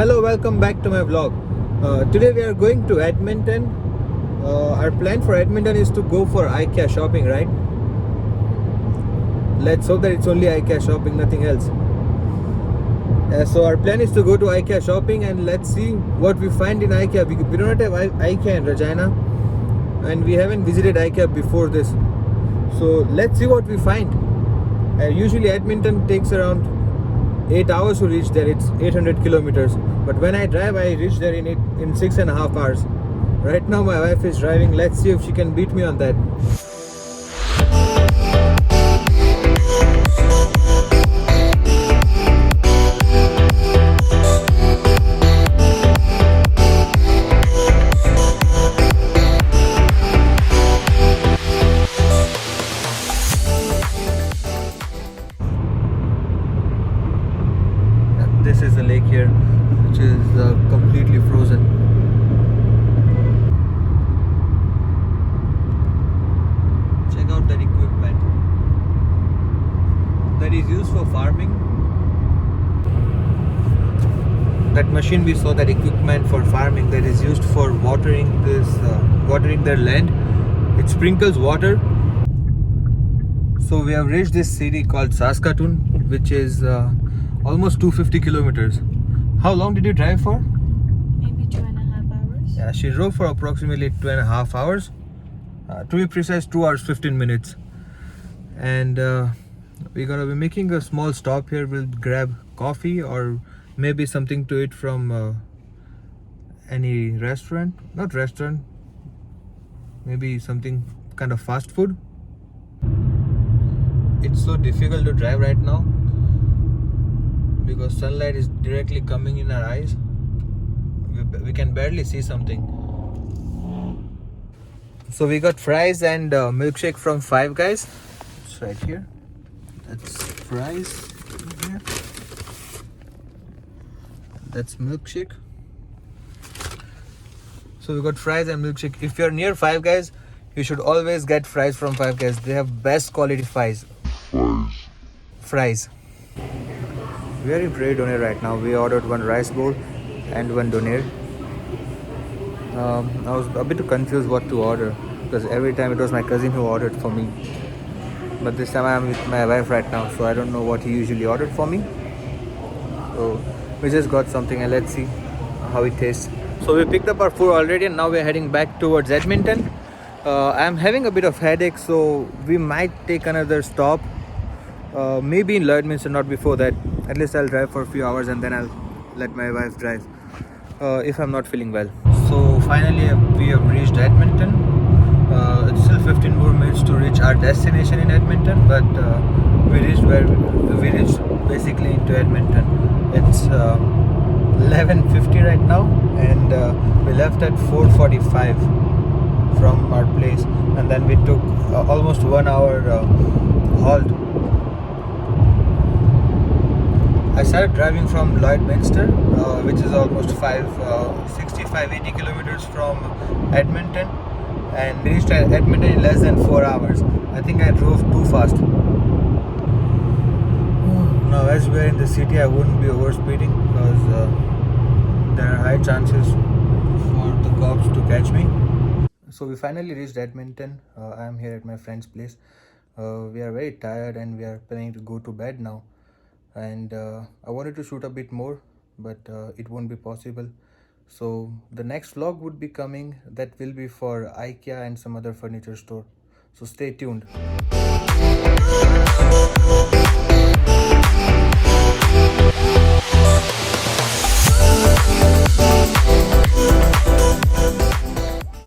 Hello, welcome back to my vlog. Today we are going to Edmonton. Our plan for Edmonton is to go for IKEA shopping, right? Let's hope that it's only IKEA shopping, nothing else. So our plan is to go to IKEA shopping and let's see what we find in IKEA. We do not have IKEA in Regina and we haven't visited IKEA before this. So let's see what we find. Usually Edmonton takes around 8 hours to reach there. It's 800 kilometers, but when I drive I reach there in 6.5 hours. Right now my wife is driving. Let's see if she can beat me on that. This is the lake here, which is completely frozen. Check out that equipment that is used for farming. That machine we saw, that equipment for farming that is used for watering watering their land. It sprinkles water. So we have reached this city called Saskatoon, which is almost 250 kilometers. How long did you drive for? Maybe 2.5 hours. Yeah, she drove for approximately 2.5 hours. To be precise, 2 hours 15 minutes. And we're gonna be making a small stop here. We'll grab coffee or maybe something to eat from any restaurant. Not restaurant. Maybe something kind of fast food. It's so difficult to drive right now because sunlight is directly coming in our eyes. We can barely see something. So we got fries and milkshake from Five Guys. It's right here. That's fries here. That's milkshake. So we got fries and milkshake. If you're near Five Guys, you should always get fries from Five Guys. They have best quality fries. Fries. We are in Prairie Donair right now. We ordered one rice bowl and one donair. I was a bit confused what to order because every time it was my cousin who ordered for me. But this time I'm with my wife right now, so I don't know what he usually ordered for me. So we just got something and let's see how it tastes. So we picked up our food already and now we're heading back towards Edmonton. I'm having a bit of headache, so we might take another stop. Maybe in Lloydminster, not before that. At least I'll drive for a few hours and then I'll let my wife drive if I'm not feeling well. So finally we have reached Edmonton. It's still 15 more minutes to reach our destination in Edmonton, but we reached basically into Edmonton. It's 11:50 right now and we left at 4:45 from our place, and then we took almost 1 hour halt. I started driving from Lloydminster, which is almost 65-80 kilometers from Edmonton, and reached Edmonton in less than 4 hours. I think I drove too fast. Now as we're in the city, I wouldn't be overspeeding because there are high chances for the cops to catch me. So we finally reached Edmonton. I am here at my friend's place. We are very tired and we are planning to go to bed now. And I wanted to shoot a bit more, but it won't be possible. So the next vlog would be coming. That will be for IKEA and some other furniture store. So stay tuned.